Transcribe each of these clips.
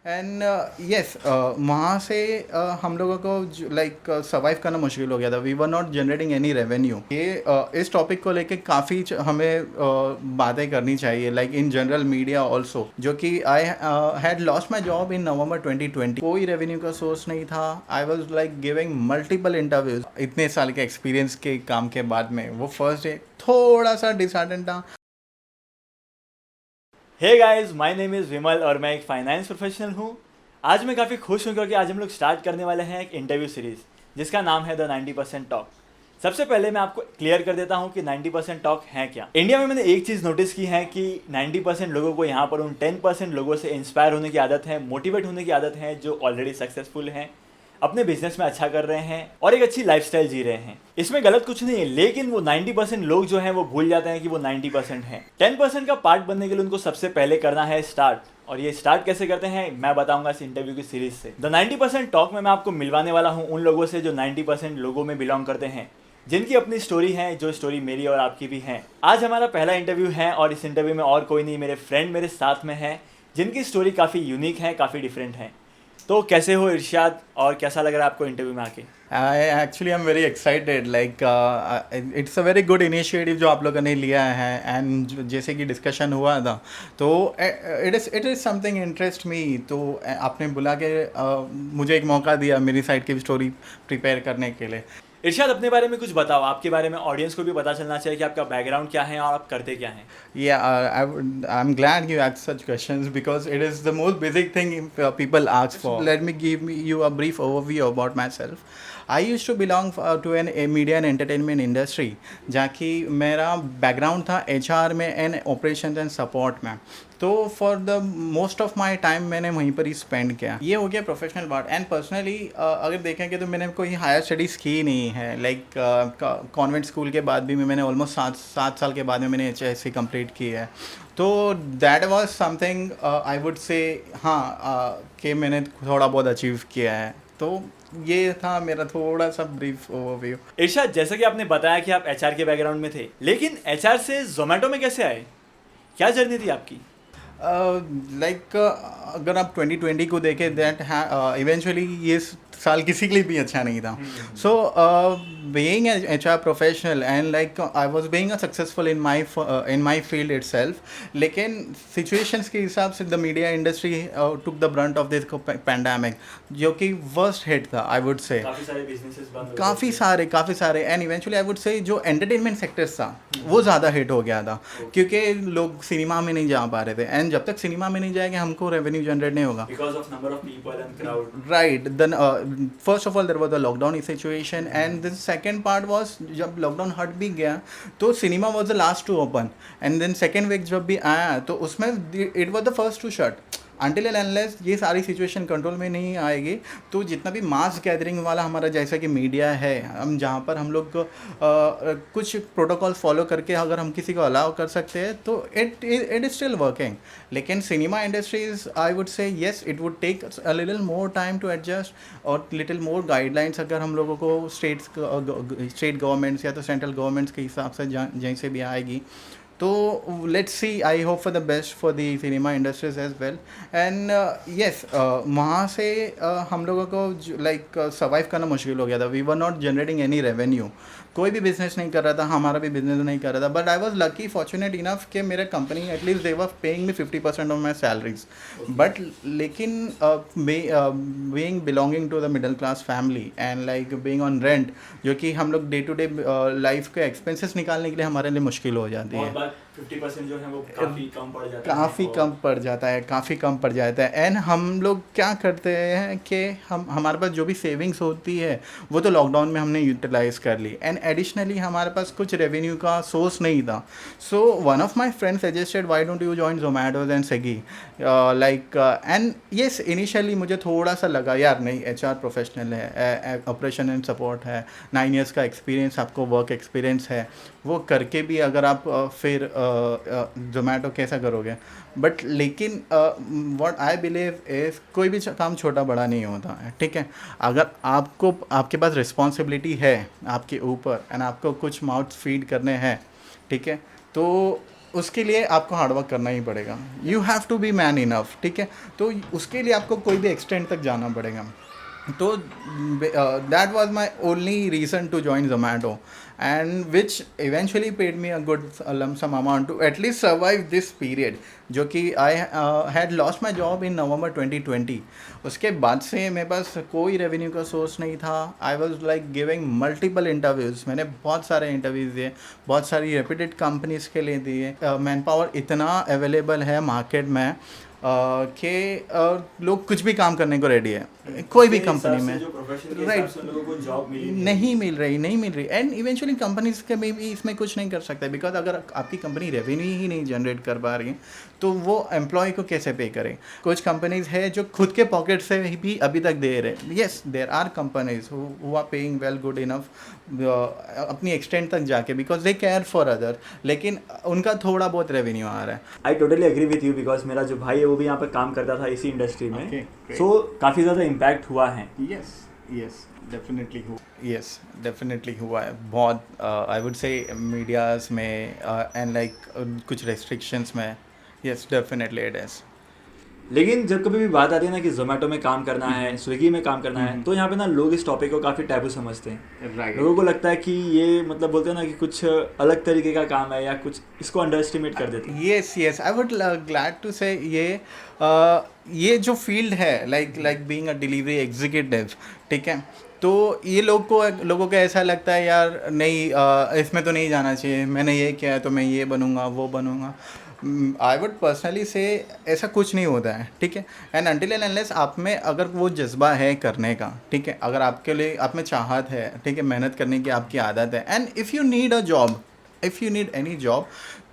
And yes वहाँ से हम लोगों को लाइक सर्वाइव करना मुश्किल हो गया था. We were not generating any revenue. ये इस टॉपिक को लेके काफ़ी हमें बातें करनी चाहिए, like in general media also, जो कि I had lost my job in November 2020. कोई रेवेन्यू का सोर्स नहीं था. I was like giving multiple interviews इतने साल के एक्सपीरियंस के काम के बाद में. वो फर्स्ट डे थोड़ा सा डिसहार्टेंड था. Hey guys, my name is Vimal और मैं एक फाइनेंस प्रोफेशनल हूँ. आज मैं काफ़ी खुश हूँ क्योंकि आज हम लोग स्टार्ट करने वाले हैं एक इंटरव्यू सीरीज़ जिसका नाम है द 90% टॉक. सबसे पहले मैं आपको क्लियर कर देता हूँ कि 90% टॉक है क्या. इंडिया में मैंने एक चीज़ नोटिस की है कि 90% लोगों को यहाँ पर उन 10% लोगों से इंस्पायर होने की आदत है, मोटिवेट होने की आदत है, जो ऑलरेडी सक्सेसफुल हैं, अपने बिजनेस में अच्छा कर रहे हैं और एक अच्छी लाइफस्टाइल जी रहे हैं. इसमें गलत कुछ नहीं है, लेकिन वो 90% लोग जो हैं वो भूल जाते हैं कि वो 90% हैं. 10% का पार्ट बनने के लिए उनको सबसे पहले करना है स्टार्ट. और ये स्टार्ट कैसे करते हैं मैं बताऊंगा इस इंटरव्यू की सीरीज से. द 90% टॉक में मैं आपको मिलवाने वाला हूँ उन लोगों से जो 90% लोगों में बिलोंग करते हैं, जिनकी अपनी स्टोरी है, जो स्टोरी मेरी और आपकी भी है. आज हमारा पहला इंटरव्यू है और इस इंटरव्यू में और कोई नहीं, मेरे फ्रेंड मेरे साथ में है जिनकी स्टोरी काफ़ी यूनिक है, काफ़ी डिफरेंट है. तो कैसे हो इरशाद, और कैसा लग रहा है आपको इंटरव्यू में आके? I actually am very excited. Like it's a very good initiative जो आप लोगों ने लिया है. एंड जैसे कि डिस्कशन हुआ था तो it is something interest me. तो आपने बुला के मुझे एक मौका दिया मेरी साइड की स्टोरी प्रिपेयर करने के लिए. इरशाद, अपने बारे में कुछ बताओ. आपके बारे में ऑडियंस को भी पता चलना चाहिए कि आपका बैकग्राउंड क्या है और आप करते क्या हैं. Yeah, I'm glad you asked such questions because it is the most basic thing people ask for. Let me give you a brief overview about myself. I used to belong to a media and entertainment industry, जहाँ की मेरा background था HR में and operation and support में. तो for the most of my time मैंने वहीं पर ही स्पेंड किया. ये हो गया प्रोफेशनल पार्ट. एंड पर्सनली अगर देखेंगे तो मैंने कोई हायर स्टडीज़ की नहीं है. लाइक कॉन्वेंट स्कूल के बाद भी मैंने ऑलमोस्ट सात साल के बाद में मैंने HSC कंप्लीट की है. तो that was something I would से हाँ कि मैंने थोड़ा बहुत अचीव किया है. तो ये था मेरा थोड़ा सा ब्रीफ ओवरव्यू. इरशाद, जैसा कि आपने बताया कि आप HR के बैकग्राउंड में थे, लेकिन HR से जोमेटो में कैसे आए? क्या जर्नी थी आपकी? लाइक अगर आप 2020 को देखें दैट इवेंचुअली ये साल किसी के लिए भी अच्छा नहीं था. So being HR professional and like I was being successful in my field itself. लेकिन सिचुएशंस के हिसाब से the media industry took the Brunt of this pandemic, जो कि वर्स्ट हिट था आई वुड से. काफ़ी सारे बिजनेसेस बंद हो गए काफ़ी सारे एंड इवेंचुअली आई वुड से जो एंटरटेनमेंट सेक्टर्स था वो ज़्यादा हिट हो गया था क्योंकि लोग सिनेमा में नहीं जा पा रहे थे. एंड जब तक सिनेमा में नहीं जाएंगे हमको रेवेन्यू जनरेट नहीं होगा. Because of number of people and crowd. Right. Then first of all there was the lockdown situation and the second part was जब लॉकडाउन हट भी गया तो cinema was the last to open. And then second week जब भी आया तो उसमें it was the first to shut. Until and unless ये सारी सिचुएशन कंट्रोल में नहीं आएगी तो जितना भी मास गैदरिंग वाला हमारा जैसा कि मीडिया है, हम जहाँ पर हम लोग कुछ प्रोटोकॉल फॉलो करके अगर हम किसी को अलाउ कर सकते हैं तो इट इज स्टिल वर्किंग. लेकिन cinema industries I would say yes it would take a little more time to adjust और लिटिल मोर गाइडलाइंस अगर हम लोगों को स्टेट गवर्नमेंट्स या तो सेंट्रल गवर्नमेंट्स के हिसाब से जहीं से भी आएगी. तो let's see. I hope for the best for the cinema industries as well. And yes वहाँ से हम लोगों को लाइक सर्वाइव करना मुश्किल हो गया था. We were not generating any revenue. कोई भी बिजनेस नहीं कर रहा था, हमारा भी बिजनेस नहीं कर रहा था. But I was lucky fortunate enough कि मेरे company at least they were paying me 50% of my salaries. But लेकिन being belonging to the middle class family and like being on rent, जो कि हम लोग डे टू डे लाइफ के expenses निकालने के लिए हमारे लिए मुश्किल हो जाती है. 50% जो है वो काफ़ी कम पड़ जाता है. काफ़ी कम पड़ जाता है. एंड हम लोग क्या करते हैं कि हमारे पास जो भी सेविंग्स होती है वो तो लॉकडाउन में हमने यूटिलाइज़ कर ली. एंड एडिशनली हमारे पास कुछ रेवेन्यू का सोर्स नहीं था. So one of my friends suggested why don't you join Zomato's and Swiggy like. And yes initially मुझे थोड़ा सा लगा यार नहीं, HR प्रोफेशनल है, ऑपरेशन एंड सपोर्ट है, 9 years का एक्सपीरियंस, आपको वर्क एक्सपीरियंस है, वो करके भी अगर आप फिर जोमेटो कैसा करोगे. बट लेकिन व्हाट आई बिलीव इज कोई भी काम छोटा बड़ा नहीं होता है. ठीक है, अगर आपके पास रिस्पॉन्सिबिलिटी है आपके ऊपर एंड आपको कुछ माउथ फीड करने हैं, ठीक है, तो उसके लिए आपको हार्डवर्क करना ही पड़ेगा. You have to be man enough. ठीक है, तो उसके लिए आपको कोई भी एक्सटेंड तक जाना पड़ेगा. तो that was my only reason to join Zomato, and which eventually paid me a good lump sum amount to at least survive this period, जो कि I had lost my job in November 2020. उसके बाद से मेरे पास कोई revenue का source नहीं था. I was like giving multiple interviews. मैंने बहुत सारे इंटरव्यूज़ दिए, बहुत सारी रेप्यूटेड कंपनीज़ के लिए दिए. मैन पावर इतना अवेलेबल है मार्केट में कि लोग कुछ भी काम करने को रेडी है, कोई भी कंपनी में. राइट, नहीं मिल रही. एंड इवेंचुअली कंपनीज के में भी इसमें कुछ नहीं कर सकते, बिकॉज अगर आपकी कंपनी रेवेन्यू ही नहीं जनरेट कर पा रही है तो वो एम्प्लॉय को कैसे पे करें. कुछ कंपनीज है जो खुद के पॉकेट से भी अभी तक दे रहे. Yes, there are companies who are paying well good enough अपनी एक्सटेंट तक जाके, because they care for other, लेकिन उनका थोड़ा बहुत रेवेन्यू आ रहा है. I totally agree with you, because मेरा जो भाई है वो भी यहाँ पर काम करता था इसी इंडस्ट्री में. Okay, सो काफ़ी ज़्यादा इम्पैक्ट हुआ है. यस डेफिनेटली हुआ है बहुत. आई वुड से मीडियाज़ में एंड लाइक कुछ रेस्ट्रिक्शंस में. Yes, definitely it is. लेकिन जब कभी भी बात आती है ना कि जोमेटो में काम करना है, स्विगी में काम करना है, तो यहाँ पे ना लोग इस टॉपिक को काफ़ी टैबू समझते हैं. राइट. लोगों को लगता है कि ये मतलब बोलते हैं ना कि कुछ अलग तरीके का काम है या कुछ इसको अंडर एस्टिमेट कर देते हैं. Yes, I would glad to say ये जो फील्ड है like being a delivery executive, ठीक है, तो ये लोगों को ऐसा लगता है यार नहीं इसमें तो नहीं जाना चाहिए, मैंने ये किया है तो मैं ये बनूंगा वो बनूंगा. आई वुड पर्सनली से ऐसा कुछ नहीं होता है. ठीक है, एंड अनटिल एंड अनलेस आप में अगर वो जज्बा है करने का, ठीक है, अगर आपके लिए आप में चाहत है, ठीक है, मेहनत करने की आपकी आदत है, and if you need a job, if you need any job,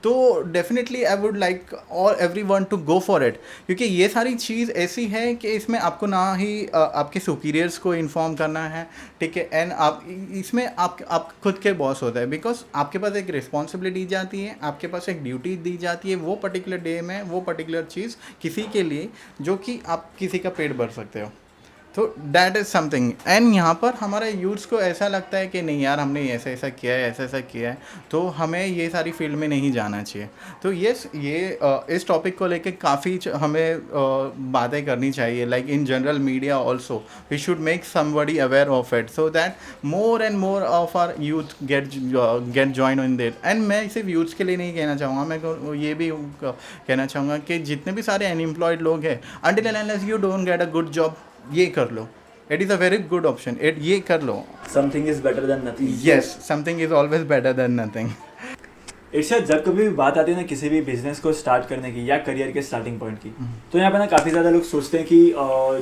तो definitely I would like all everyone to go for it. क्योंकि ये सारी चीज़ ऐसी है कि इसमें आपको ना ही आपके सुपीरियर्स को इन्फॉर्म करना है, ठीक है, एंड आप इसमें आप खुद के बॉस होता है, बिकॉज आपके पास एक रिस्पॉन्सिबिलिटी जाती है, आपके पास एक ड्यूटी दी जाती है वो पर्टिकुलर डे में, वो पर्टिकुलर चीज़ किसी के लिए जो कि आप किसी का पेट भर सकते हो. तो दैट इज़ समथिंग. एंड यहाँ पर हमारे यूथ्स को ऐसा लगता है कि नहीं यार हमने ऐसा ऐसा किया है, ऐसा ऐसा किया है, तो हमें ये सारी फील्ड में नहीं जाना चाहिए. तो येस, ये इस टॉपिक को लेके काफ़ी हमें बातें करनी चाहिए. Like in general media also we should make somebody aware of it, so that more and more of our youth get join in that. And मैं सिर्फ यूथ्स के लिए नहीं कहना चाहूँगा, मैं ये भी कहना चाहूँगा कि जितने भी सारे अनएम्प्लॉयड लोग हैं, until and unless you don't get a good job, ये कर लो. It is a very good option. ये कर लो. Something is better than nothing. Yes, something is always better than nothing. Irshad, जब कभी भी बात आती है ना किसी भी बिजनेस को स्टार्ट करने की या करियर के स्टार्टिंग पॉइंट की, तो यहाँ पे ना काफ़ी ज़्यादा लोग सोचते हैं कि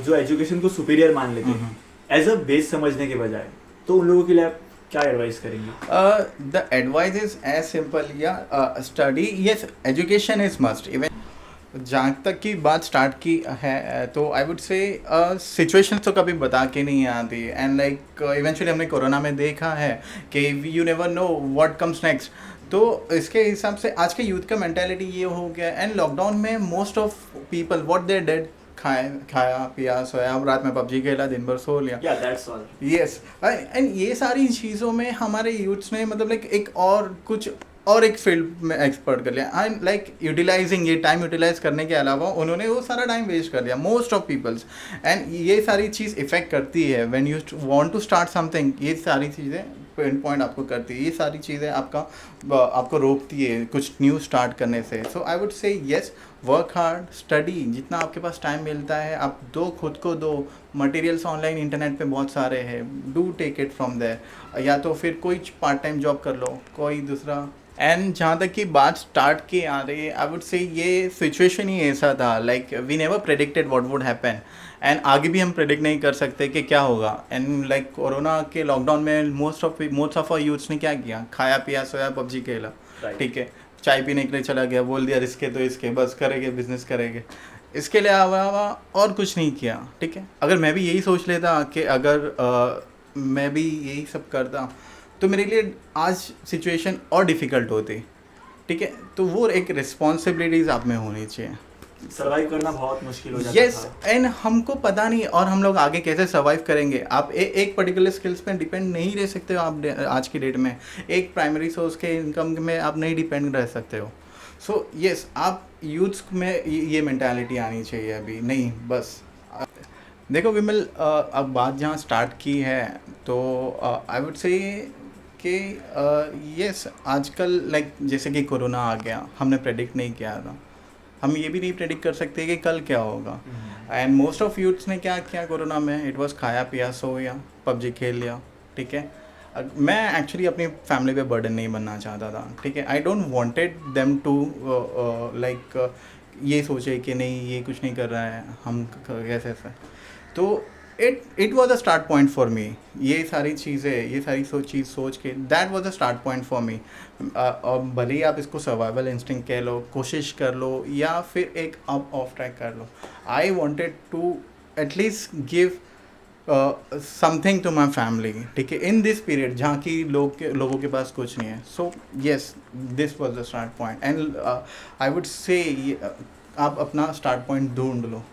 जो एजुकेशन को सुपीरियर मान लेते हैं एज अ बेस समझने के बजाय, तो उन लोगों के लिए आप क्या एडवाइस करेंगे? The advice is as simple, या study. Yes, education is must. Even जहाँ तक की बात स्टार्ट की है, तो आई वुड से सिचुएशन तो कभी बता के नहीं आती. एंड लाइक इवेंचुअली हमने कोरोना में देखा है कि you never know what comes next. तो इसके हिसाब से आज के यूथ का मेंटालिटी ये हो गया. एंड लॉकडाउन में most of people what they did, खाया पिया सोया, रात में पबजी खेला, दिन भर सो लिया. Yeah, that's all. Yes, and ये सारी चीज़ों में हमारे यूथ्स ने मतलब लाइक एक फील्ड में एक्सपर्ट कर लिया. एंड लाइक यूटिलाइजिंग, ये टाइम यूटिलाइज करने के अलावा उन्होंने वो सारा टाइम वेस्ट कर लिया, मोस्ट ऑफ पीपल्स. एंड ये सारी चीज़ इफेक्ट करती है when you want to start something. ये सारी चीज़ें पॉइंट आपको करती है, ये सारी चीज़ें आपको रोकती है कुछ न्यू स्टार्ट करने से. So I would say yes, work hard, study, जितना आपके पास टाइम मिलता है आप दो, खुद को दो. मटेरियल्स ऑनलाइन इंटरनेट पे बहुत सारे हैं, do take it from there. या तो फिर कोई पार्ट टाइम जॉब कर लो, कोई दूसरा. एंड जहाँ तक की बात स्टार्ट की आ रही है, आई वुड से ये सिचुएशन ही ऐसा था, like we never predicted what would happen. And आगे भी हम प्रेडिक्ट नहीं कर सकते कि क्या होगा. एंड लाइक कोरोना के लॉकडाउन में मोस्ट ऑफ आवर यूथ्स ने क्या किया, खाया पिया सोया, पबजी खेला, ठीक है, चाय पीने के लिए चला गया, बोल दिया रिस्के तो इसके, बस करेंगे बिजनेस करेंगे, इसके लिए अलावा और कुछ नहीं किया. ठीक है, अगर मैं भी यही सोच लेता कि अगर मैं भी यही सब करता तो मेरे लिए आज सिचुएशन और डिफ़िकल्ट होती. ठीक है, तो वो एक रिस्पॉन्सिबिलिटीज़ आप में होनी चाहिए. सर्वाइव करना बहुत मुश्किल हो जाता यस, था. एंड हमको पता नहीं और हम लोग आगे कैसे सर्वाइव करेंगे. आप एक पर्टिकुलर स्किल्स पे डिपेंड नहीं रह सकते हो आप आज की डेट में. एक प्राइमरी सोर्स के इनकम में आप नहीं डिपेंड रह सकते हो. सो यस, आप यूथ्स में ये मेंटालिटी आनी चाहिए अभी नहीं बस। देखो विमल, अब बात जहाँ स्टार्ट की है तो आई वुड से कि यस, आजकल लाइक जैसे कि कोरोना आ गया, हमने प्रेडिक्ट नहीं किया था, हम ये भी नहीं प्रेडिक्ट कर सकते कि कल क्या होगा। एंड मोस्ट ऑफ यूथ्स ने क्या किया कोरोना में, इट वाज खाया पिया सोया पबजी खेल लिया, ठीक है। मैं एक्चुअली अपनी फैमिली पे बर्डन नहीं बनना चाहता था, ठीक है। I don't wanted them to like ये सोचे कि नहीं ये कुछ नहीं कर रहा है, हम कैसे ऐसा। तो it was a start point for me, ये सारी चीज़ें, ये सारी चीज़ सोच के that was a start point for me. और भले ही आप इसको सर्वाइवल इंस्टिंक्ट कह लो, कोशिश कर लो, या फिर एक अप ऑफ ट्रैक कर लो, I wanted to at least give something to my family, ठीक है, इन दिस पीरियड जहाँ की लोगों के पास कुछ नहीं है। So yes, this was the start point and I would से आप अपना स्टार्ट पॉइंट ढूंढ लो।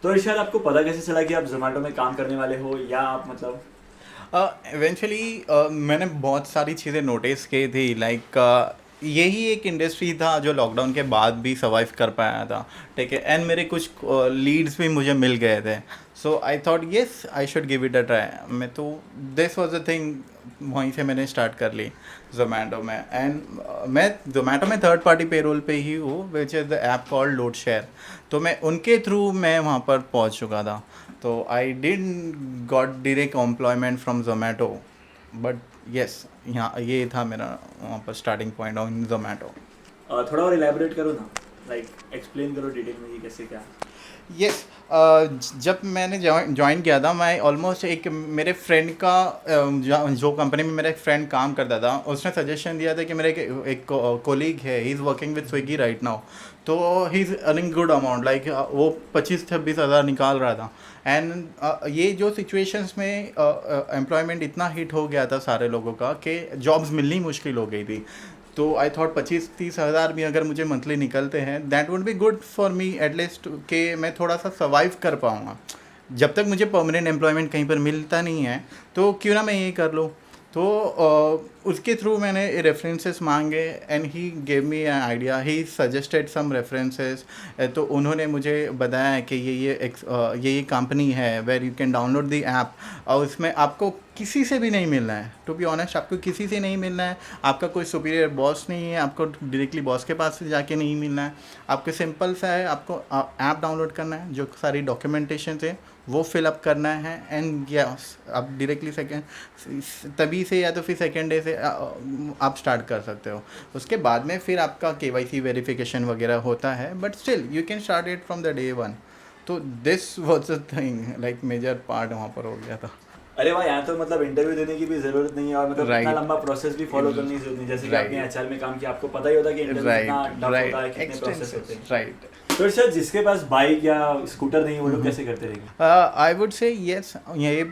तो इरशाद, आपको पता कैसे चला कि आप जोमेटो में काम करने वाले हो, या आप मतलब इवेंचुअली मैंने बहुत सारी चीज़ें नोटिस की थी, लाइक यही एक इंडस्ट्री था जो लॉकडाउन के बाद भी सर्वाइव कर पाया था, ठीक है। एंड मेरे कुछ लीड्स भी मुझे मिल गए थे, so I thought yes I should give it a try. मैं तो दिस वॉज द थिंग, वहीं से मैंने स्टार्ट कर ली जोमेटो में। एंड मैं जोमेटो में थर्ड पार्टी पेरोल पे ही हूँ, which is the app called load share. तो मैं उनके थ्रू मैं वहाँ पर पहुँच चुका था। तो I didn't got direct employment from Zomato, but yes, यहाँ ये था मेरा वहाँ पर स्टार्टिंग पॉइंट ऑन जोमेटो। थोड़ा और इलेबोरेट करो ना, लाइक एक्सप्लेन करो डिटेल में ये कैसे क्या। यस, जब मैंने ज्वाइन किया था, मैं ऑलमोस्ट एक मेरे फ्रेंड का जो कंपनी में मेरा एक फ्रेंड काम करता था, उसने सजेशन दिया था कि मेरे एक कोलीग है, he is working with Swiggy right now, तो he is earning good amount, like वो 25-26 हज़ार निकाल रहा था। एंड ये जो सिचुएशंस में एम्प्लॉयमेंट इतना हिट हो गया था सारे लोगों का कि जॉब्स मिलनी मुश्किल हो गई थी। तो आई थॉट 25-30 हज़ार भी अगर मुझे मंथली निकलते हैं, that would be good for me at least, कि मैं थोड़ा सा सर्वाइव कर पाऊँगा। जब तक मुझे परमानेंट एम्प्लॉयमेंट कहीं पर मिलता नहीं है, तो क्यों ना मैं ये कर लूँ। तो उसके थ्रू मैंने रेफरेंसेस मांगे and he gave me an idea, he suggested some references. तो उन्होंने मुझे बताया कि ये कंपनी है where you can download the app, और उसमें आपको किसी से भी नहीं मिलना है, टू बी ऑनेस्ट, आपको किसी से नहीं मिलना है, आपका कोई सुपीरियर बॉस नहीं है, आपको डायरेक्टली बॉस के पास से जाके नहीं मिलना है, आपको सिंपल सा है, आपको ऐप डाउनलोड करना है, जो सारी डॉक्यूमेंटेशन है वो फिलअप करना है, एंड यस आप डायरेक्टली तभी से या तो फिर सेकेंड डे से आप स्टार्ट कर सकते हो। उसके बाद में फिर आपका KYC वेरिफिकेशन वगैरह होता है, but still you can start it from the day one. तो this was the thing, like major part वहाँ पर हो गया था। अरे वाह, यहाँ तो मतलब इंटरव्यू देने की भी जरूरत नहीं है, और मतलब Right. इतना लंबा प्रोसेस भी फॉलो करने की जरूरत नहीं, जैसे कि Right. आपने HR में काम किया, आपको पता ही होता है कि इंटरव्यू कितना टफ होता है, कितने प्रोसेस होते हैं। राइट। तो सर, जिसके पास बाइक या स्कूटर नहीं है वो लोग कैसे करते रहेंगे? आई वुड से येस, ये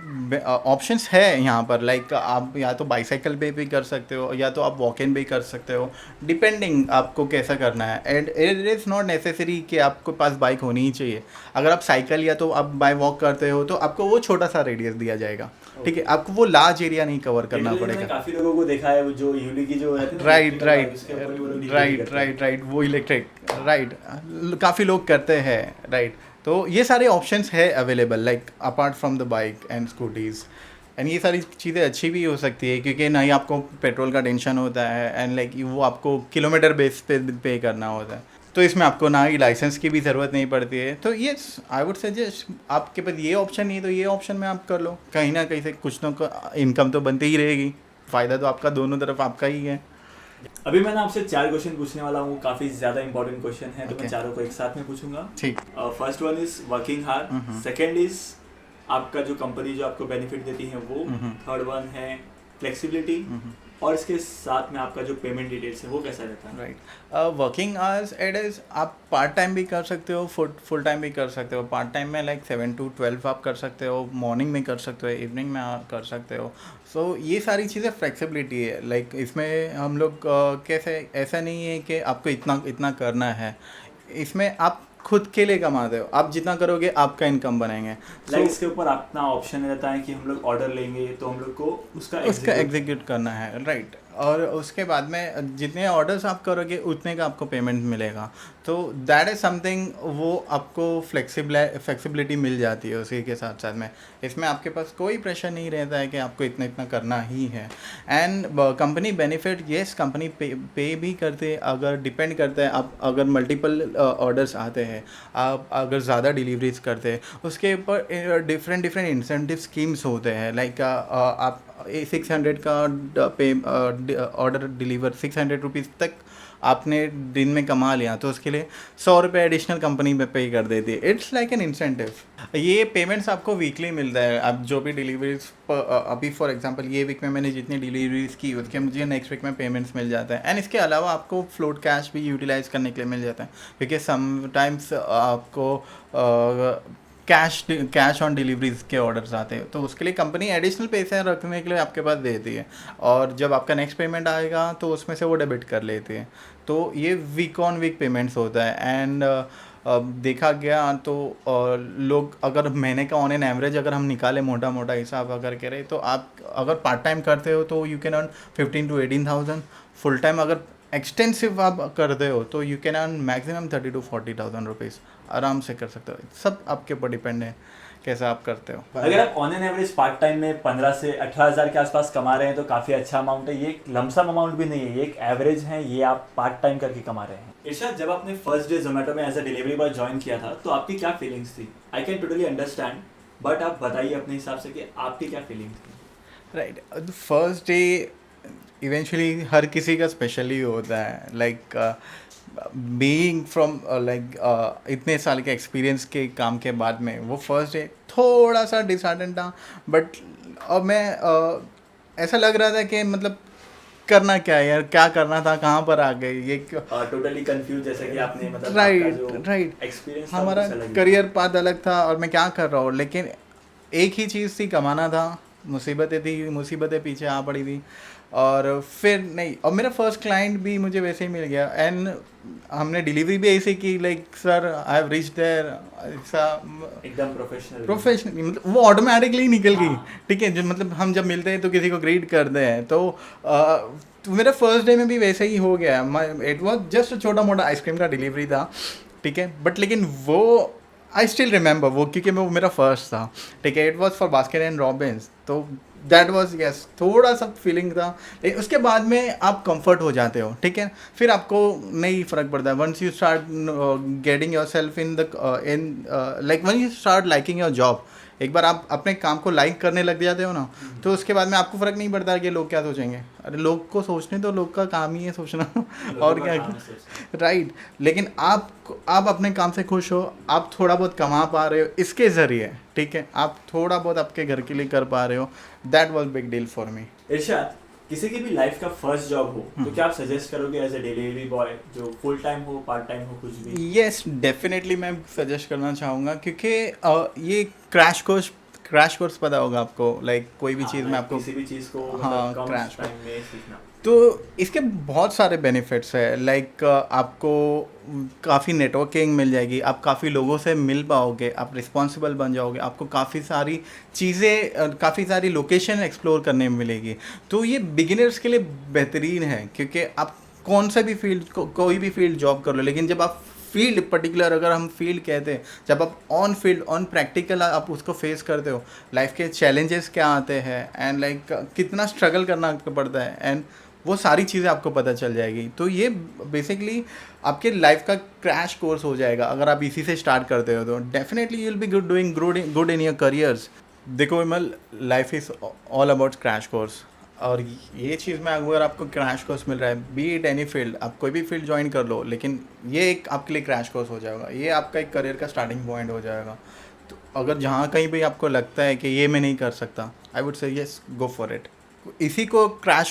ऑप्शंस है यहाँ पर, लाइक आप या तो बाईसाइकिल पे भी कर सकते हो, या तो आप वॉक इन भी कर सकते हो, डिपेंडिंग आपको कैसा करना है। And it is not necessary कि आपको पास बाइक होनी ही चाहिए। अगर आप साइकिल या तो आप बाय वॉक करते हो, तो आपको वो छोटा सा रेडियस दिया जाएगा, ठीक है, आपको वो लार्ज एरिया नहीं कवर करना पड़ेगा। काफी लोगों को देखा है वो जो यूली की जो रहती है ना, राइट electrical राइट bike, उसके ऊपर भी वो लोग delivery राइट करते हैं। राइट राइट वो इलेक्ट्रिक, राइट, काफ़ी लोग करते हैं, राइट। तो ये सारे ऑप्शंस है available, like apart from the bike and scooties. And ये सारी चीज़ें अच्छी भी हो सकती है, क्योंकि ना ही आपको पेट्रोल का टेंशन होता है, एंड लाइक वो आपको किलोमीटर बेस पे करना होता है, तो इसमें आपको ना ही लाइसेंस की भी ज़रूरत नहीं पड़ती है। तो ये आई वुड सजेस्ट, आपके पास ये ऑप्शन नहीं है तो ये ऑप्शन में आप कर लो, कहीं ना कहीं से कुछ ना इनकम तो बनती ही रहेगी, फ़ायदा तो आपका दोनों तरफ आपका ही है। अभी मैंने आपसे 4 क्वेश्चन पूछने वाला हूँ, काफी ज्यादा इंपॉर्टेंट क्वेश्चन है, तो मैं Okay. चारों को एक साथ में पूछूंगा। ठीक। First one is working hard, second is आपका जो कंपनी जो आपको बेनिफिट देती है वो, थर्ड वन है फ्लेक्सिबिलिटी, और इसके साथ में आपका जो पेमेंट डिटेल्स है वो कैसा रहता है? Right. Working hours it is, आप पार्ट टाइम भी कर सकते हो, फुल टाइम भी कर सकते हो। पार्ट टाइम में लाइक 7 to 12 आप कर सकते हो, मॉर्निंग में कर सकते हो, इवनिंग में आप कर सकते हो। सो ये सारी चीज़ें फ्लेक्सिबिलिटी है, लाइक इसमें हम लोग कैसे, ऐसा नहीं है कि आपको इतना करना है, इसमें आप खुद के लिए कमाते हो, आप जितना करोगे आपका इनकम बनेंगे। लाइक इसके ऊपर अपना ऑप्शन रहता है कि हम लोग ऑर्डर लेंगे तो हम लोग को उसका उसका एग्जीक्यूट करना है, राइट। और उसके बाद में जितने ऑर्डर्स आप करोगे उतने का आपको पेमेंट मिलेगा। तो दैट इज़ समथिंग, वो आपको फ्लेक्सिबिलिटी मिल जाती है उसी के साथ साथ में। इसमें आपके पास कोई प्रेशर नहीं रहता है कि आपको इतना इतना करना ही है। And company benefit, yes company पे भी करते, अगर डिपेंड करता है आप अगर मल्टीपल ऑर्डर्स आते हैं, आप अगर ज़्यादा डिलीवरीज करते हैं, उसके ऊपर डिफरेंट डिफरेंट इंसेंटिव स्कीम्स होते हैं। लाइक आप 600 का पे ऑर्डर डिलीवर 600 रुपीज़ तक आपने दिन में कमा लिया तो उसके लिए 100 रुपये एडिशनल कंपनी में पे कर देती है। It's like an incentive. ये पेमेंट्स आपको वीकली मिलता है। आप जो भी डिलीवरीज अभी फॉर एग्जांपल ये वीक में मैंने जितनी डिलीवरीज की उसके मुझे नेक्स्ट वीक में पेमेंट्स मिल जाता है। एंड इसके अलावा आपको फ्लोट कैश भी यूटिलाइज करने के लिए मिल जाता है, क्योंकि समटाइम्स आपको कैश ऑन डिलीवरीज के ऑर्डर्स आते हैं, तो उसके लिए कंपनी एडिशनल पैसे रखने के लिए आपके पास देती है, और जब आपका नेक्स्ट पेमेंट आएगा तो उसमें से वो डेबिट कर लेती है। तो ये वीक ऑन वीक पेमेंट्स होता है। एंड देखा गया तो लोग अगर महीने का ऑन एन एवरेज अगर हम निकालें मोटा मोटा हिसाब अगर करें, तो आप अगर पार्ट टाइम करते हो तो you can earn 15 to 18,000। Full time अगर एक्सटेंसिव आप करते हो तो you can earn maximum 30 to 40,000 rupees आराम से कर सकते हो। सब आपके ऊपर डिपेंड है कैसा आप करते हो। अगर आप on an average part time में 15 से 18,000 के आसपास कमा रहे हैं तो काफ़ी अच्छा अमाउंट है। ये एक लमसम अमाउंट भी नहीं है, ये एक एवरेज है, ये आप पार्ट टाइम करके कमा रहे हैं। इरशाद, जब आपने फर्स्ट डे जोमेटो में as a delivery boy join किया था तो आपकी क्या फीलिंग्स थी? I can totally understand, but आप बताइए अपने हिसाब से कि आपकी क्या फीलिंग थी। राइट, फर्स्ट डे इवेंचुअली हर किसी का स्पेशली होता है। लाइक बीइंग फ्रॉम लाइक इतने साल के एक्सपीरियंस के काम के बाद में वो फर्स्ट डे थोड़ा सा डिसहार्टेंड था। बट अब मैं ऐसा लग रहा था कि मतलब करना क्या है यार, क्या करना था, कहाँ पर आ गए ये टोटली कंफ्यूज, जैसे कि आपने मतलब राइट एक्सपीरियंस हमारा करियर पाथ अलग था और मैं क्या कर रहा हूँ, लेकिन एक ही चीज़ थी, कमाना था। मुसीबतें थी, मुसीबतें पीछे आ पड़ी थी, और फिर नहीं, और मेरा फर्स्ट क्लाइंट भी मुझे वैसे ही मिल गया। एंड हमने डिलीवरी भी ऐसे की, like sir I have reach there, ऐसा एकदम प्रोफेशनल, मतलब वो ऑटोमेटिकली निकल गई। ठीक है, जो मतलब हम जब मिलते हैं तो किसी को ग्रीट करते हैं, तो मेरा फर्स्ट डे में भी वैसे ही हो गया। इट वॉज जस्ट छोटा मोटा आइसक्रीम का डिलीवरी था, ठीक है, बट लेकिन वो आई स्टिल रिमेंबर वो, क्योंकि वो मेरा फर्स्ट था। ठीक है, it was for basket and Robbins, तो दैट वॉज यस थोड़ा सा फीलिंग था। लेकिन उसके बाद में आप कंफर्ट हो जाते हो, ठीक है, फिर आपको नहीं फ़र्क पड़ता है। Once you start getting yourself in like one you start liking your job, एक बार आप अपने काम को लाइक करने लग जाते हो ना, तो उसके बाद में आपको फ़र्क नहीं पड़ता कि लोग क्या सोचेंगे। अरे लोग को सोचने तो, लोग का काम ही है सोचना और क्या, राइट। लेकिन आप अपने काम से खुश हो, आप थोड़ा बहुत कमा पा रहे हो इसके ज़रिए, ठीक है, आप थोड़ा बहुत आपके घर के लिए कर पा रहे हो, that was big deal for me. Irshad, किसी की भी लाइफ का फर्स्ट जॉब हो तो क्या आप सजेस्ट करोगे एज अ डिलीवरी बॉय, जो फुल टाइम हो, पार्ट टाइम हो, कुछ भी? येस, डेफिनेटली मैं सजेस्ट करना चाहूँगा, क्योंकि ये क्रैश कोर्स पता होगा आपको, लाइक कोई भी चीज़ में आपको किसी भी चीज़ को हाँ कम क्रैश, टाइम में सीखना, तो इसके बहुत सारे बेनिफिट्स है। लाइक आपको काफ़ी नेटवर्किंग मिल जाएगी, आप काफ़ी लोगों से मिल पाओगे, आप रिस्पॉन्सिबल बन जाओगे, आपको काफ़ी सारी चीज़ें, काफ़ी सारी लोकेशन एक्सप्लोर करने में मिलेगी। तो ये बिगिनर्स के लिए बेहतरीन है, क्योंकि आप कौन सा भी फील्ड कोई भी फील्ड जॉब कर लो, लेकिन जब आप फील्ड पर्टिकुलर, अगर हम फील्ड कहते हैं, जब आप ऑन फील्ड ऑन प्रैक्टिकल आप उसको फेस करते हो, लाइफ के चैलेंजेस क्या आते हैं, एंड लाइक कितना स्ट्रगल करना पड़ता है, एंड वो सारी चीज़ें आपको पता चल जाएगी। तो ये बेसिकली आपके लाइफ का क्रैश कोर्स हो जाएगा अगर आप इसी से स्टार्ट करते हो, तो definitely you will be doing good in your careers. देखो Vimal, life is all about crash course, और ये चीज़ में अगर आपको क्रैश कोर्स मिल रहा है, बी इट एनी फील्ड, आप कोई भी फील्ड ज्वाइन कर लो, लेकिन ये एक आपके लिए क्रैश कोर्स हो जाएगा, ये आपका एक करियर का स्टार्टिंग पॉइंट हो जाएगा। तो अगर जहाँ कहीं भी आपको लगता है कि ये मैं नहीं कर सकता, आई वुड से यस, गो फॉर इट। इसी को क्रैश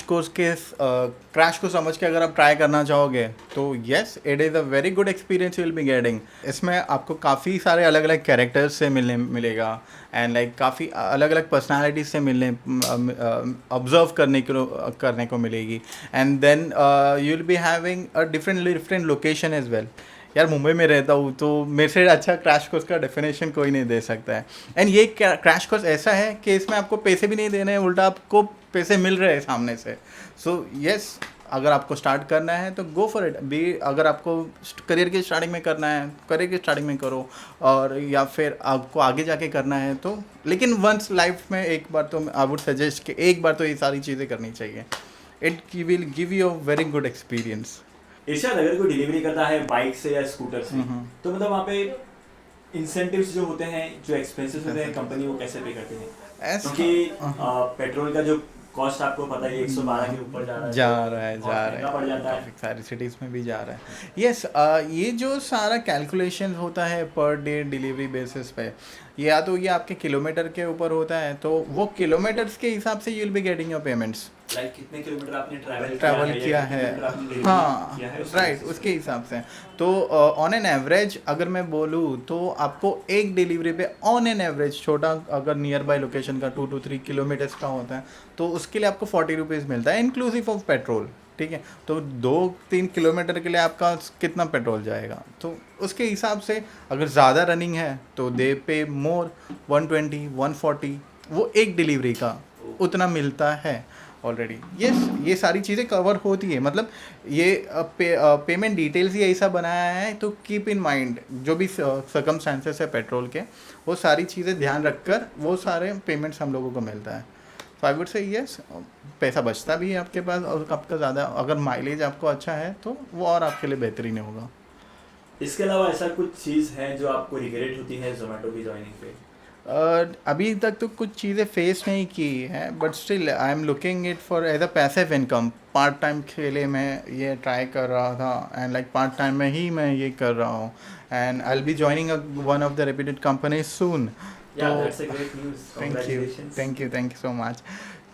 को समझ के अगर आप ट्राई करना चाहोगे तो yes, it is a very good experience you will be getting. इसमें आपको काफ़ी सारे अलग अलग कैरेक्टर्स से मिलेगा, एंड लाइक काफ़ी अलग अलग पर्सनालिटीज से ऑब्जर्व करने को मिलेगी, and then you will be having a different location as well. यार मुंबई में रहता हूँ तो मेरे से अच्छा क्रैश कोर्स का डेफिनेशन कोई नहीं दे सकता है। एंड ये क्रैश कोर्स ऐसा है कि इसमें आपको पैसे भी नहीं देने हैं, उल्टा आपको पैसे मिल रहे हैं सामने से। सो यस, अगर आपको स्टार्ट करना है तो गो फॉर इट। बी अगर आपको करियर की स्टार्टिंग में करना है, करियर की स्टार्टिंग में करो, और या फिर आपको आगे जाके करना है तो, लेकिन वंस लाइफ में एक बार तो आई वुड सजेस्ट कि एक बार तो ये सारी चीज़ें करनी चाहिए। It will give you a very good experience. Irshad, अगर कोई डिलीवरी करता है बाइक से या स्कूटर से, तो मतलब वहाँ पे इंसेंटिव्स जो होते हैं, जो एक्सपेंसेस होते हैं, कंपनी वो कैसे पे करती है? क्योंकि पेट्रोल का जो कॉस्ट आपको पता है 112 के ऊपर जा रहा है, पड़ जाता है, काफ़ी सारी सिटीज़ में भी जा रहा है। यस, ये जो सारा कैलकुलेशन होता है पर डे डिलीवरी बेसिस पे, या तो ये आपके किलोमीटर के ऊपर होता है, तो वो किलोमीटर्स के हिसाब से you will be getting your payments. Like कितने किलोमीटर आपने ट्रैवल किया है, हाँ राइट, उसके हिसाब से। तो ऑन एन एवरेज अगर मैं बोलूँ तो आपको एक डिलीवरी पे ऑन एन एवरेज, छोटा अगर नियर बाय लोकेशन का 2 to 3 किलोमीटर्स का होता है तो उसके लिए आपको 40 रुपीज़ मिलता है इंक्लूसिव ऑफ पेट्रोल। ठीक है, तो 2-3 किलोमीटर के लिए आपका कितना पेट्रोल जाएगा, तो उसके हिसाब से अगर ज़्यादा रनिंग है तो दे पे मोर, 120 140 वो एक डिलीवरी का उतना मिलता है ऑलरेडी। यस, ये सारी चीज़ें कवर होती है, मतलब ये पेमेंट डिटेल्स ही ऐसा बनाया है, तो कीप इन माइंड जो भी सर्कमस्टांसेस है पेट्रोल के, वो सारी चीज़ें ध्यान रखकर वो सारे पेमेंट्स हम लोगों को मिलता है। तो आई वुड से यस, पैसा बचता भी है आपके पास, और आपका ज़्यादा अगर माइलेज आपको अच्छा है तो वो और आपके लिए बेहतरीन होगा। इसके अलावा ऐसा कुछ चीज़ है जो आपको रिग्रेट होती है जोमेटो की ज्वाइनिंग पे? अभी तक तो कुछ चीज़ें फेस नहीं की है, but still I am looking it for as a passive income. Part time के लिए मैं ये ट्राई कर रहा था, एंड लाइक पार्ट टाइम में ही मैं ये कर रहा हूँ, and I will be joining one of the reputed companies soon. Thank you so much.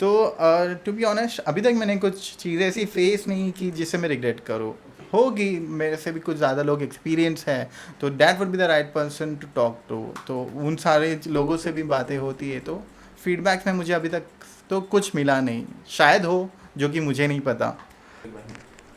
तो टू बी ऑनेस्ट अभी तक मैंने कुछ चीज़ें ऐसी फेस नहीं की जिससे मैं रिग्रेट करूँ। होगी, मेरे से भी कुछ ज़्यादा लोग एक्सपीरियंस है, तो that would be the right person to talk to. तो उन सारे लोगों से भी बातें होती है, तो फीडबैक्स में मुझे अभी तक तो कुछ मिला नहीं, शायद हो जो कि मुझे नहीं पता।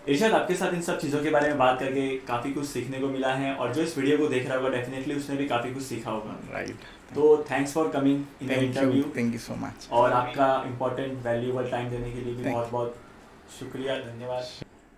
इरशाद, आपके साथ इन सब चीज़ों के बारे में बात करके काफ़ी कुछ सीखने को मिला है, और जो इस वीडियो को देख रहा होगा डेफिनेटली उसने भी काफ़ी कुछ सीखा होगा। राइट, तो thanks for coming in interview. Thank you so much, और आपका इम्पोर्टेंट वैल्यूएबल टाइम देने के लिए भी बहुत बहुत शुक्रिया, धन्यवाद।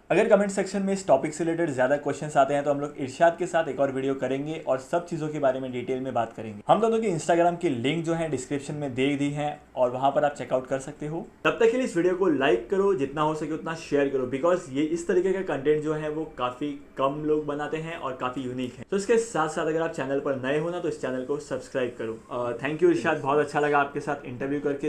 अगर कमेंट सेक्शन में इस टॉपिक से रिलेटेड ज़्यादा क्वेश्चंस आते हैं तो हम लोग इरशाद के साथ एक और वीडियो करेंगे और सब चीज़ों के बारे में डिटेल में बात करेंगे। हम दोनों की इंस्टाग्राम की लिंक जो है डिस्क्रिप्शन में दे दी है, और वहाँ पर आप चेकआउट कर सकते हो। तब तक के लिए इस वीडियो को लाइक करो, जितना हो सके उतना शेयर करो, बिकॉज ये इस तरीके का कंटेंट जो है वो काफ़ी कम लोग बनाते हैं और काफ़ी यूनिक है। तो इसके साथ साथ अगर आप चैनल पर नए हो ना तो इस चैनल को सब्सक्राइब करो। थैंक यू इरशाद, बहुत अच्छा लगा आपके साथ इंटरव्यू करके।